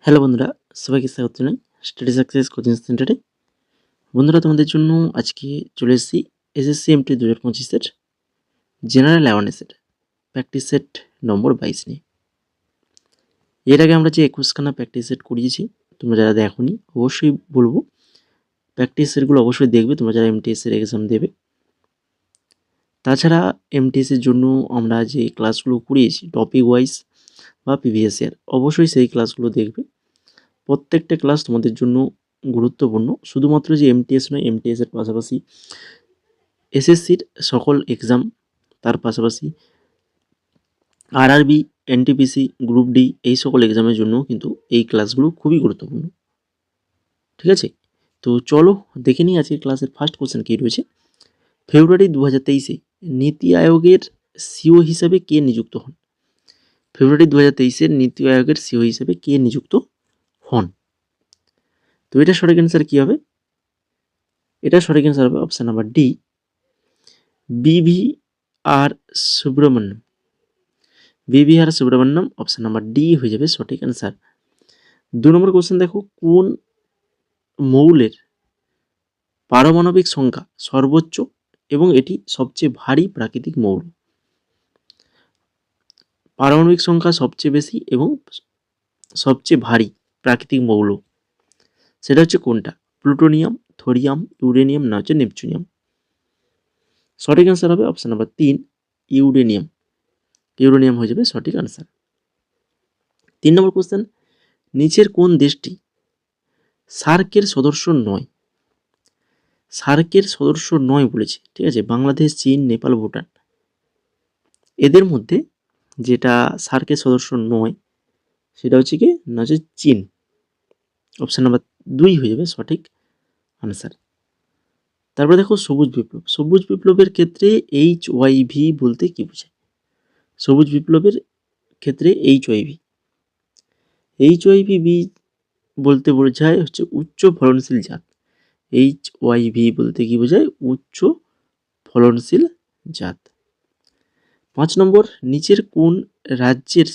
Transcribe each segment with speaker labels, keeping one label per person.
Speaker 1: Hello বন্ধুরা, সবাইকে স্বাগত জানাই স্টাডি সাকসেস কোচিং সেন্টারে। বন্ধুরা, তোমাদের জন্য আজকে চলে এসেছি এসএসসি এমটি 2025-এর জেনারেল অ্যাওয়ারনেসের প্র্যাকটিস সেট নম্বর 22 নিয়ে। এর আগে আমরা যে 21খানা প্র্যাকটিস সেট করিয়েছি, তোমরা যারা দেখোনি অবশ্যই বলবো প্র্যাকটিস সেটগুলো অবশ্যই দেখবে তোমরা যারা এমটিএসের এক্সাম দেবে। তাছাড়া এমটিএসের জন্য আমরা যে ক্লাসগুলো করিয়েছি টপিক ওয়াইজ বা প্রিভিয়াস ইয়ার, অবশ্যই সেই ক্লাসগুলো দেখবে। প্রত্যেকটা ক্লাস তোমাদের জন্য গুরুত্বপূর্ণ। শুধুমাত্র যে এমটিএস নয়, এমটিএসের পাশাপাশি এসএসসির সকল এক্সাম, তার পাশাপাশি আরআরবি, এনটিপিসি, গ্রুপ ডি এই সকল এক্সামের জন্য কিন্তু এই ক্লাসগুলো খুবই গুরুত্বপূর্ণ। ঠিক আছে, তো চলো দেখে নিই আজকের ক্লাসের ফার্স্ট কোশ্চেন কী রয়েছে। ফেব্রুয়ারি 2023-এ নীতি আয়োগের সিও হিসাবে কে নিযুক্ত হন? ফেব্রুয়ারি 2023-এর নীতি আয়োগের সিও হিসাবে কে নিযুক্ত হন? তো এটা সঠিক অ্যান্সার কী হবে? এটা সঠিক অ্যান্সার হবে option number D, BVR Subrahmanyam. BVR Subrahmanyam, option number D হয়ে যাবে সঠিক অ্যান্সার। 2 নম্বর কোশ্চেন দেখো, কোন মৌলের পারমাণবিক সংখ্যা সর্বোচ্চ এবং এটি সবচেয়ে ভারী প্রাকৃতিক মৌল? পারমাণবিক সংখ্যা সবচেয়ে বেশি এবং সবচেয়ে ভারী প্রাকৃতিক মৌল, সেটা হচ্ছে কোনটা? প্লুটোনিয়াম, থোরিয়াম, ইউরেনিয়াম না হচ্ছে নেপচুনিয়াম? সঠিক অ্যান্সার হবে অপশান নাম্বার 3, ইউরেনিয়াম। ইউরেনিয়াম হয়ে যাবে সঠিক অ্যান্সার। 3 নম্বর কোশ্চেন, নিচের কোন দেশটি সার্কের সদস্য নয়? সার্কের সদস্য নয় বলেছে, ঠিক আছে? বাংলাদেশ, চীন, নেপাল, ভুটান, এদের মধ্যে যেটা সার্কের সদস্য নয় সেটা হচ্ছে কি না, হচ্ছে চীন। অপশান নাম্বার 2 হয়ে যাবে সঠিক আনসার। তারপরে দেখো সবুজ বিপ্লব। সবুজ বিপ্লবের ক্ষেত্রে HYV বলতে কি বোঝায়? সবুজ বিপ্লবের ক্ষেত্রে HYV বলতে বোঝায় হচ্ছে উচ্চ ফলনশীল জাত। HYV বলতে কি বোঝায়? উচ্চ ফলনশীল জাত। 5 নম্বর, নিচের কোন রাজ্যের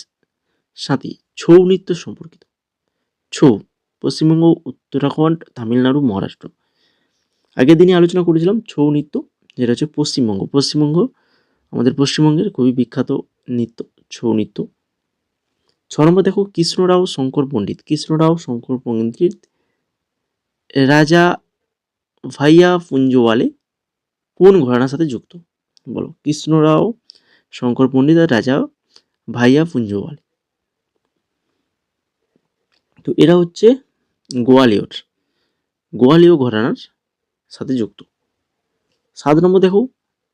Speaker 1: সাথে ছৌ নৃত্য সম্পর্কিত? ছৌ, পশ্চিমবঙ্গ, উত্তরাখণ্ড, তামিলনাড়ু, মহারাষ্ট্র। আগের দিনে আলোচনা করেছিলাম ছৌ নৃত্য, যেটা হচ্ছে পশ্চিমবঙ্গ আমাদের পশ্চিমবঙ্গের খুবই বিখ্যাত নৃত্য ছৌ নৃত্য। 6 নম্বর দেখো, কৃষ্ণরাও শঙ্কর পণ্ডিত রাজা ভাইয়া পুঞ্জওয়ালে কোন ঘরানার সাথে যুক্ত? বলো, কৃষ্ণরাও শঙ্কর পণ্ডিত আর রাজা ভাইয়া পুঞ্জওয়ালে। তো এরা হচ্ছে গোয়ালিয়র ঘরানার সাথে যুক্ত। 7 নম্বর দেখো,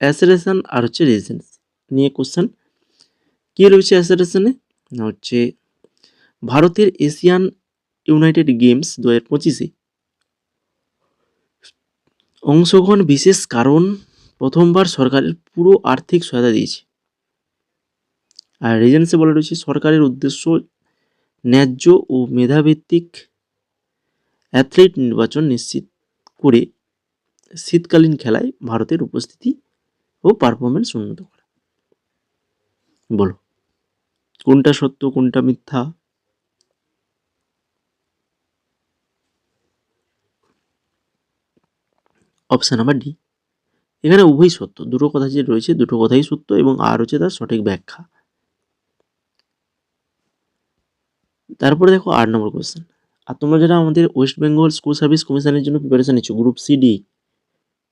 Speaker 1: অ্যাসেরেশন আর হচ্ছে রেজিস্ট্যান্স নিয়ে কোশ্চেন। কি রয়েছে অ্যাসেরেশনে? না হচ্ছে ভারতের এশিয়ান ইউনাইটেড গেমস 2025-এ অংশগ্রহণ বিশেষ কারণ প্রথমবার সরকারের পুরো আর্থিক সহায়তা দিয়েছে। আর রিজেন্সে বলা রয়েছে সরকারের উদ্দেশ্য ন্যায্য ও মেধাভিত্তিক অ্যাথলিট নির্বাচন নিশ্চিত করে শীতকালীন খেলায় ভারতের উপস্থিতি ও পারফরমেন্স উন্নত করা। বলো, কোনটা সত্য কোনটা মিথ্যা? অপশান নাম্বার ডি, এখানে উভয়ই সত্য। দুটো কথা যে রয়েছে দুটো কথাই সত্য এবং আর হচ্ছে তার সঠিক ব্যাখ্যা। তারপরে দেখো 8 নম্বর কোশ্চেন। আর তোমরা যারা আমাদের ওয়েস্ট বেঙ্গল স্কুল সার্ভিস কমিশনের জন্য প্রিপারেশন নিচ্ছ, গ্রুপ সিডি,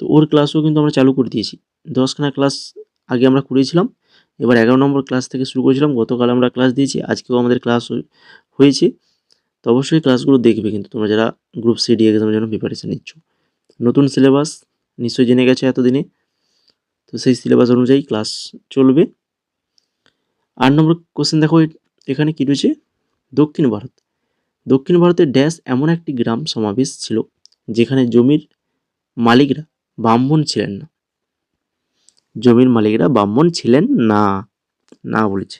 Speaker 1: তো ওর ক্লাসও কিন্তু আমরা চালু করে দিয়েছি। 10খানা ক্লাস আগে আমরা করেছিলাম, এবার 11 নম্বর ক্লাস থেকে শুরু করেছিলাম। গতকাল আমরা ক্লাস দিয়েছি, আজকেও আমাদের ক্লাস হয়েছে। তো অবশ্যই ক্লাসগুলো দেখবে কিন্তু তোমরা যারা গ্রুপ সিডি এক্সামের জন্য প্রিপারেশন নিচ্ছ। নতুন সিলেবাস নিশ্চয়ই জেনে গেছে এতদিনে, তো সেই সিলেবাস অনুযায়ী ক্লাস চলবে। 8 নম্বর কোশ্চেন দেখো, এখানে কি রয়েছে? দক্ষিণ ভারতের ড্যাশ এমন একটি গ্রাম সমাবেশ ছিল যেখানে জমির মালিকরা ব্রাহ্মণ ছিলেন না। জমির মালিকরা ব্রাহ্মণ ছিলেন না, না বলেছে।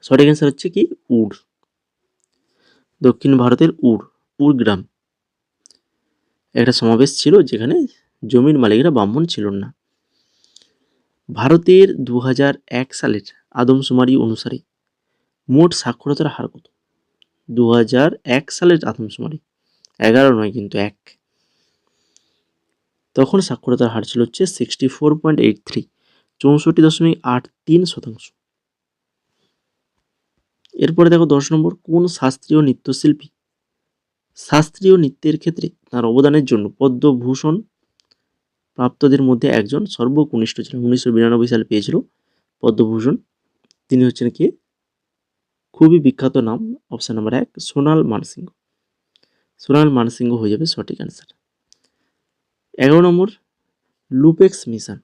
Speaker 1: সঠিক অ্যান্সার হচ্ছে কি উড়। দক্ষিণ ভারতের উড় গ্রাম একটা সমাবেশ ছিল যেখানে জমির মালিকরা ব্রাহ্মণ ছিল না। ভারতের 2001 সালের আদমশুমারি অনুসারে মোট সাক্ষরতার হার কত? 2001 সালের আদমশুমারি, 11 নয় কিন্তু 1, তখন সাক্ষরতার হার ছিল হচ্ছে 64.83, 64.83%। এরপরে দেখো 10 নম্বর, কোন শাস্ত্রীয় নৃত্যশিল্পী শাস্ত্রীয় নৃত্যের ক্ষেত্রে তার অবদানের জন্য পদ্মভূষণ প্রাপ্তদের মধ্যে একজন সর্বকনিষ্ঠ ছিলেন? 1992 সালে পেয়েছিল পদ্মভূষণ। তিনি হচ্ছেন কে? খুবই বিখ্যাত নাম, অপশন নাম্বার 1 সোনাল মানসিংহ। সোনাল মানসিংহ হয়ে যাবে সঠিক অ্যান্সার। 11 নম্বর, লুপেক্স মিশন।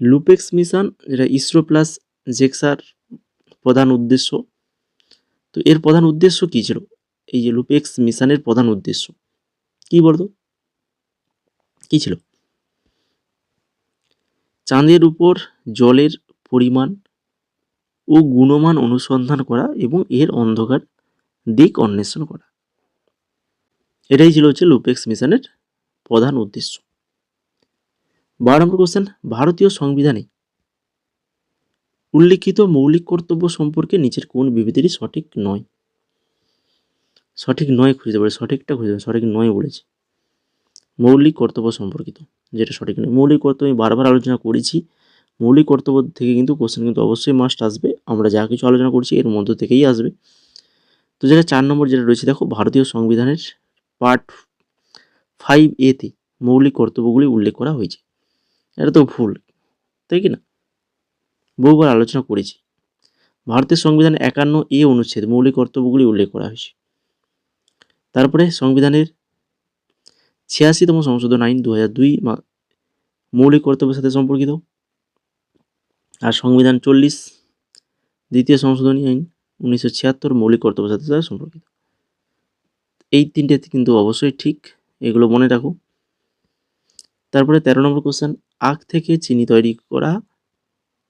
Speaker 1: লুপেক্স মিশন যেটা ইসরো প্লাস জেক্সার প্রধান উদ্দেশ্য, তো এর প্রধান উদ্দেশ্য কি ছিল? এই যে লুপেক্স মিশনের প্রধান উদ্দেশ্য কি বলতো, কি ছিল? চাঁদের উপর জলের পরিমাণ ও গুণমান অনুসন্ধান করা এবং এর অন্ধকার দিক অন্বেষণ করা, এটাই ছিল হচ্ছে লুপেক্স মিশনের প্রধান উদ্দেশ্য। 12 নম্বর কোশ্চেন, ভারতীয় সংবিধানে উল্লিখিত মৌলিক কর্তব্য সম্পর্কে নিচের কোন বিবৃতিটি সঠিক নয়? সঠিক নয় খুঁজতে পারে, সঠিকটা খুঁজতে পারে, সঠিক নয় বলেছে। মৌলিক কর্তব্য সম্পর্কিত, যেটা সঠিক নয়। মৌলিক কর্তব্য আমি বারবার আলোচনা করেছি, মৌলিক কর্তব্য থেকে কিন্তু কোশ্চেন কিন্তু অবশ্যই মাস্ট আসবে, আমরা যা কিছু আলোচনা করছি এর মধ্য থেকেই আসবে। তো যেটা 4 নম্বর যেটা রয়েছে দেখো, ভারতীয় সংবিধানের পার্ট 5A-তে মৌলিক কর্তব্যগুলি উল্লেখ করা হয়েছে, এটা তো ভুল, তাই কি না? বহুবার আলোচনা করেছি। ভারতের সংবিধানে 51A অনুচ্ছেদ মৌলিক কর্তব্যগুলি উল্লেখ করা হয়েছে। তারপরে সংবিধানের 86তম সংশোধন আইন 2002 মৌলিক কর্তব্যের সাথে সম্পর্কিত। আর সংবিধান 40 দ্বিতীয় সংশোধনী আইন 1976 মৌলিক কর্তব্যের সাথে সম্পর্কিত। এই তিনটে কিন্তু অবশ্যই ঠিক, এগুলো মনে রাখো। তারপরে 13 নম্বর কোশ্চেন, আখ থেকে চিনি তৈরি করা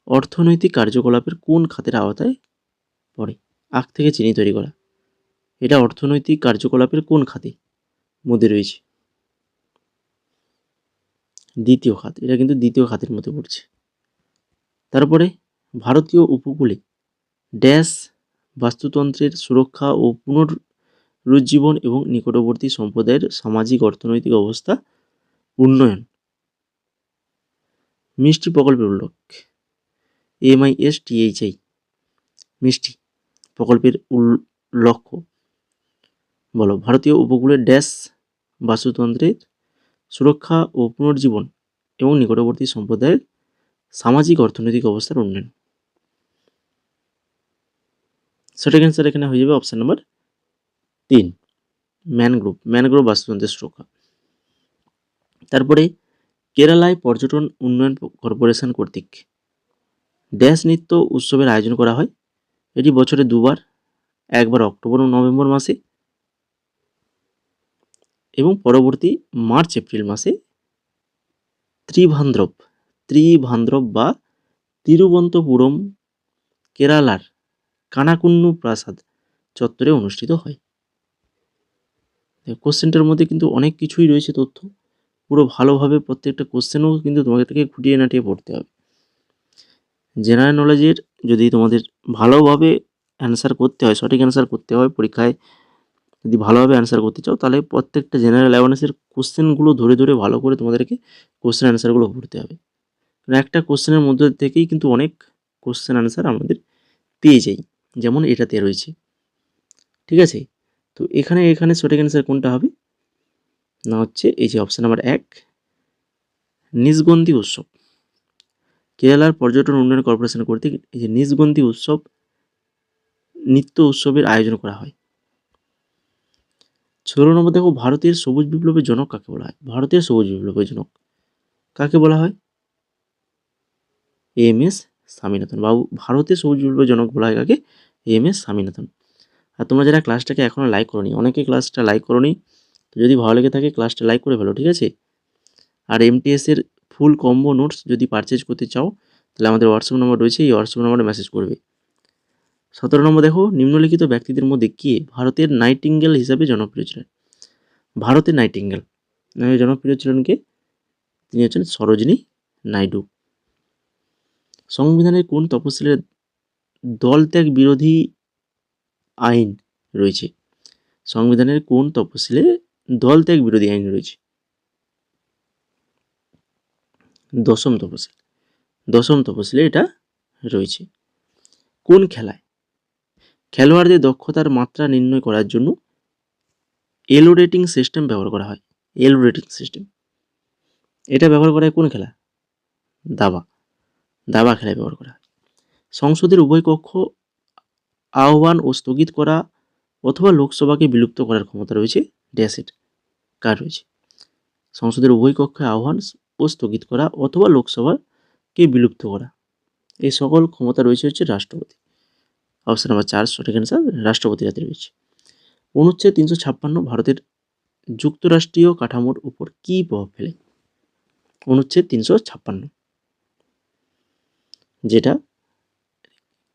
Speaker 1: অর্থনৈতিক কার্যকলাপের কোন খাতের আওতায় পড়ে? আখ থেকে চিনি তৈরি করা, এটা অর্থনৈতিক কার্যকলাপের কোন খাতে মধ্যে রয়েছে? দ্বিতীয় খাত, এটা কিন্তু দ্বিতীয় খাতের মধ্যে পড়ছে। তারপরে ভারতীয় উপকূলে ড্যাশ বাস্তুতন্ত্রের সুরক্ষা ও পুনরুজ্জীবন এবং নিকটবর্তী সম্প্রদায়ের সামাজিক অর্থনৈতিক অবস্থা উন্নয়ন মিষ্টি প্রকল্পের উল্লেখ। MISTHI মিষ্টি প্রকল্পের লক্ষ্য বলো। ভারতীয় উপকূলের ড্যাশ বাস্তুতন্ত্রের সুরক্ষা ও পুনর্জীবন এবং নিকটবর্তী সম্প্রদায়ের সামাজিক অর্থনৈতিক অবস্থার উন্নয়ন। সঠিক অ্যান্সার এখানে হয়ে যাবে অপশন নাম্বার 3 ম্যানগ্রোভ বাস্তুতন্ত্রের সুরক্ষা। তারপরে কেরালায় পর্যটন উন্নয়ন কর্পোরেশন কর্তৃক ড্যাশ নৃত্য উৎসবের আয়োজন করা হয়। এটি বছরে দুবার, একবার অক্টোবর ও নভেম্বর মাসে এবং পরবর্তী মার্চ এপ্রিল মাসে ত্রিভান্দ্রব বা তিরুবন্তপুরম কেরালার কানাকুন্নু প্রাসাদ চত্বরে অনুষ্ঠিত হয়। কোশ্চেনটার মধ্যে কিন্তু অনেক কিছুই রয়েছে তথ্য, পুরো ভালোভাবে প্রত্যেকটা কোশ্চেনও কিন্তু তোমাদেরকে খুঁটিয়ে নাটিয়ে পড়তে হবে। জেনারেল নলেজের যদি তোমাদের ভালোভাবে অ্যান্সার করতে হয়, সঠিক অ্যান্সার করতে হয় পরীক্ষায়, যদি ভালোভাবে অ্যান্সার করতে চাও তাহলে প্রত্যেকটা জেনারেল অ্যাওয়ারনেসের কোশ্চেনগুলো ধরে ধরে ভালো করে তোমাদেরকে কোশ্চেন অ্যান্সারগুলো পড়তে হবে। একটা কোশ্চেনের মধ্যে থেকেই কিন্তু অনেক কোশ্চেন অ্যান্সার আমাদের পেয়ে যাই, যেমন এটাতে রয়েছে, ঠিক আছে? তো এখানে সঠিক অ্যান্সার কোনটা হবে না, হচ্ছে এই যে অপশন নাম্বার 1 নিশগন্ধি উৎসব। কেরালার পর্যটন উন্নয়ন কর্পোরেশন কর্তৃক এই যে নিশগন্ধি উৎসব নৃত্য উৎসবের আয়োজন করা হয়। 16 নম্বর দেখো, ভারতের সবুজ বিপ্লবের জনক কাকে বলা হয়? ভারতের সবুজ বিপ্লবের জনক কাকে বলা হয়? MS স্বামীনাথন বাবু ভারতের সবুজ বিপ্লবের জনক বলা হয় কাকে? MS স্বামীনাথন। আর তোমরা যারা ক্লাসটাকে এখনো লাইক করোনি, অনেকে ক্লাসটা লাইক করোনি, তো যদি ভালো লেগে থাকে ক্লাসটা লাইক করে ফেলো, ঠিক আছে? আর MTS এর ফুল কম্বো নোটস যদি পারচেজ করতে চাও তাহলে আমাদের হোয়াটসঅ্যাপ নম্বর রয়েছে, এই হোয়াটসঅ্যাপ নম্বরে মেসেজ করবে। 17 নম্বর দেখো, নিম্নলিখিত ব্যক্তিদের মধ্যে কে ভারতের নাইটিঙ্গেল হিসাবে জনপ্রিয় ছিলেন? ভারতের নাইটিঙ্গেল নামে জনপ্রিয় ছিলেন কে? তিনি হচ্ছেন সরোজিনী নাইডু। সংবিধানের কোন তফসিলের দলত্যাগ বিরোধী আইন রয়েছে? সংবিধানের কোন তফসিলে দলত্যাগ বিরোধী আইন রয়েছে? দশম তফসিলে এটা রয়েছে। কোন খেলায় খেলোয়াড়দের দক্ষতার মাত্রা নির্ণয় করার জন্য এলো রেটিং সিস্টেম ব্যবহার করা হয়? এলো রেটিং সিস্টেম এটা ব্যবহার করা হয় কোন খেলা? দাবা খেলায় ব্যবহার করা হয়। সংসদের উভয় কক্ষ আহ্বান ও স্থগিত করা অথবা লোকসভাকে বিলুপ্ত করার ক্ষমতা রয়েছে ড্যাশের কার রয়েছে? সংসদের উভয় কক্ষে আহ্বান ও স্থগিত করা অথবা লোকসভাকে বিলুপ্ত করা, এই সকল ক্ষমতা রয়েছে হচ্ছে রাষ্ট্রপতি। অপশন নাম্বার 4 সঠিক অ্যান্সার, রাষ্ট্রপতির হাতে রয়েছে। অনুচ্ছেদ 356 ভারতের যুক্তরাষ্ট্রীয় কাঠামোর উপর কী প্রভাব ফেলে? অনুচ্ছেদ 356 যেটা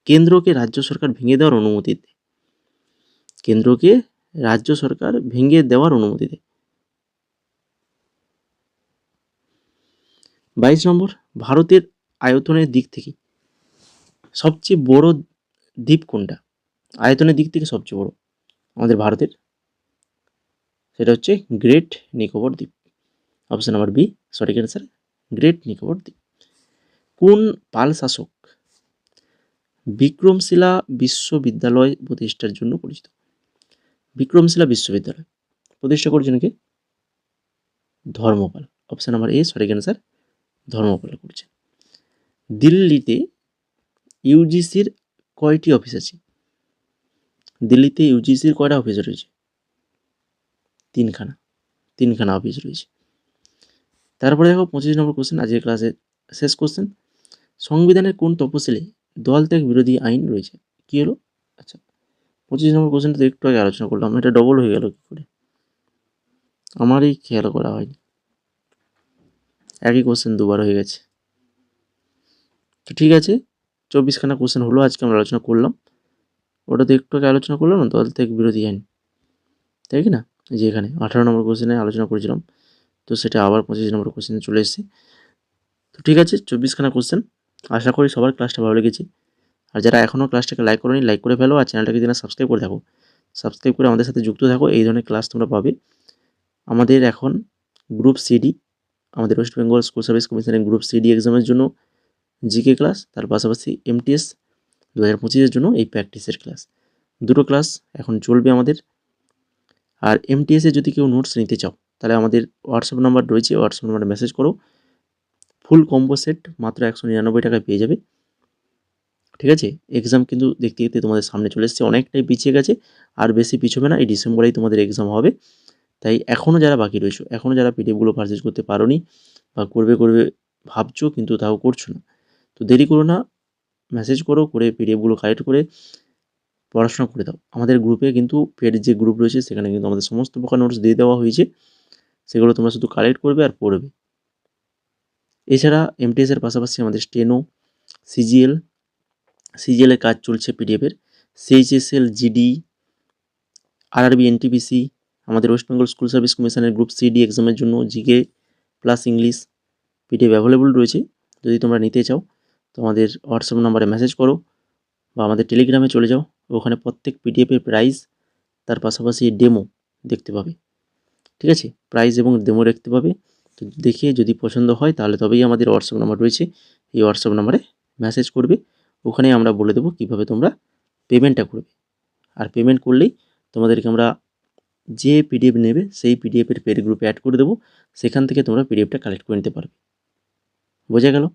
Speaker 1: কেন্দ্রকে রাজ্য সরকার ভেঙে দেওয়ার অনুমতি দেয়। কেন্দ্রকে রাজ্য সরকার ভেঙে দেওয়ার অনুমতি দেয়। 22 নম্বর, ভারতের আয়তনের দিক থেকে সবচেয়ে বড় দ্বীপ কোনটা? আয়তনের দিক থেকে সবচেয়ে বড় আমাদের ভারতের, সেটা হচ্ছে গ্রেট নিকোবর দ্বীপ। অপশন নাম্বার বি সঠিক অ্যান্সার, গ্রেট নিকোবর দ্বীপ। কোন পাল শাসক বিক্রমশিলা বিশ্ববিদ্যালয় প্রতিষ্ঠার জন্য পরিচিত? বিক্রমশিলা বিশ্ববিদ্যালয় প্রতিষ্ঠা করেছেন কে? ধর্মপাল। অপশন নাম্বার এ সঠিক অ্যান্সার, ধর্মপাল করেছেন। দিল্লিতে ইউজিসির কয়টি অফিস আছে? দিল্লিতে ইউজিসির কয়টা অফিস রয়েছে? তিনখানা অফিস রয়েছে। তারপরে দেখো 25 নম্বর কোশ্চেন, আজকের ক্লাসের শেষ কোশ্চেন। সংবিধানের কোন তফসিলে দলত্যাগ বিরোধী আইন রয়েছে? কি হলো? আচ্ছা, 25 নম্বর কোশ্চেনটা তো একটু আগে আলোচনা করলাম, এটা ডবল হয়ে গেল কি করে? আমারই খেয়াল করা হয়নি, একই কোশ্চেন দুবার হয়ে গেছে। তো ঠিক আছে, 24খানা কোশ্চেন হলো আজকে আমরা আলোচনা করলাম। ওটা তো একটু আগে আলোচনা করলাম না, দলত্যাগ বিরোধী আইন, তাই কি না? যে এখানে 18 নম্বর কোশ্চেনে আলোচনা করেছিলাম, তো সেটা আবার 25 নম্বর কোশ্চেনে চলে এসেছে। তো ঠিক আছে, 24খানা কোশ্চেন, আশা করি সবার ক্লাসটা ভালো লেগেছে। আর যারা এখনও ক্লাসটাকে লাইক করোনি, লাইক করে ফেলো, আর চ্যানেলটাকে যদি না সাবস্ক্রাইব করে থাকো, সাবস্ক্রাইব করে আমাদের সাথে যুক্ত থাকো। এই ধরনের ক্লাস তোমরা পাবে। আমাদের এখন গ্রুপ সিডি, আমাদের ওয়েস্ট বেঙ্গল স্কুল সার্ভিস কমিশনের গ্রুপ সিডি এক্সামের জন্য জিকে ক্লাস, তার পাশাপাশি এমটিএস 2025-এর জন্য এই প্র্যাকটিসের ক্লাস, দুটো ক্লাস এখন চলবে আমাদের। আর এমটিএসে যদি কেউ নোটস নিতে চাও, তাহলে আমাদের হোয়াটসঅ্যাপ নাম্বার রয়েছে, হোয়াটসঅ্যাপ নাম্বারে মেসেজ করো। ফুল কম্বো সেট মাত্র 199 টাকায় পেয়ে যাবে। ঠিক আছে, এক্সাম কিন্তু দেখতে দেখতে তোমাদের সামনে চলে এসেছে, অনেকটাই পিছিয়ে গেছে, আর বেশি পিছবে না, এই ডিসেম্বরেই তোমাদের এক্সাম হবে। তাই এখনও যারা বাকি রয়েছে, এখনও যারা পিডিএফগুলো পারচেজ করতে পারোনি বা করবে ভাবছো কিন্তু তাও করছো না, তো দেরি করো না, মেসেজ করো, করে পিডিএফগুলো কালেক্ট করে পড়াশোনা করে দাও। আমাদের গ্রুপে কিন্তু পেড যে গ্রুপ রয়েছে সেখানে কিন্তু আমাদের সমস্ত প্রকার নোটস দিয়ে দেওয়া হয়েছে, সেগুলো তোমরা শুধু কালেক্ট করবে আর পড়বে। এছাড়া এমটিএসের পাশাপাশি আমাদের স্টেনো, সিজিএলের কাজ চলছে পিডিএফের, সিএইচএসএল, জিডি, আরআরবি, এনটিপিসি, আমাদের ওয়েস্ট বেঙ্গল স্কুল সার্ভিস কমিশনের গ্রুপ সিডি এক্সামের জন্য GK plus English PDF available রয়েছে। যদি তোমরা নিতে চাও তো আমাদের হোয়াটসঅ্যাপ নাম্বারে মেসেজ করো বা আমাদের টেলিগ্রামে চলে যাও, ওখানে প্রত্যেক পিডিএফের প্রাইস, তার পাশাপাশি ডেমো দেখতে পাবে। ঠিক আছে, প্রাইস এবং ডেমো দেখতে পাবে। তো দেখে যদি পছন্দ হয় তাহলে তবেই আমাদের হোয়াটসঅ্যাপ নাম্বার রয়েছে, এই হোয়াটসঅ্যাপ নাম্বারে মেসেজ করবে। ওখানে আমরা বলে দেবো কীভাবে তোমরা পেমেন্টটা করবে। আর পেমেন্ট করলেই তোমাদেরকে আমরা যে পিডিএফ নেবে সেই পিডিএফের পেড গ্রুপে অ্যাড করে দেবো, সেখান থেকে তোমরা পিডিএফটা কালেক্ট করে নিতে পারবে। বোঝা গেল?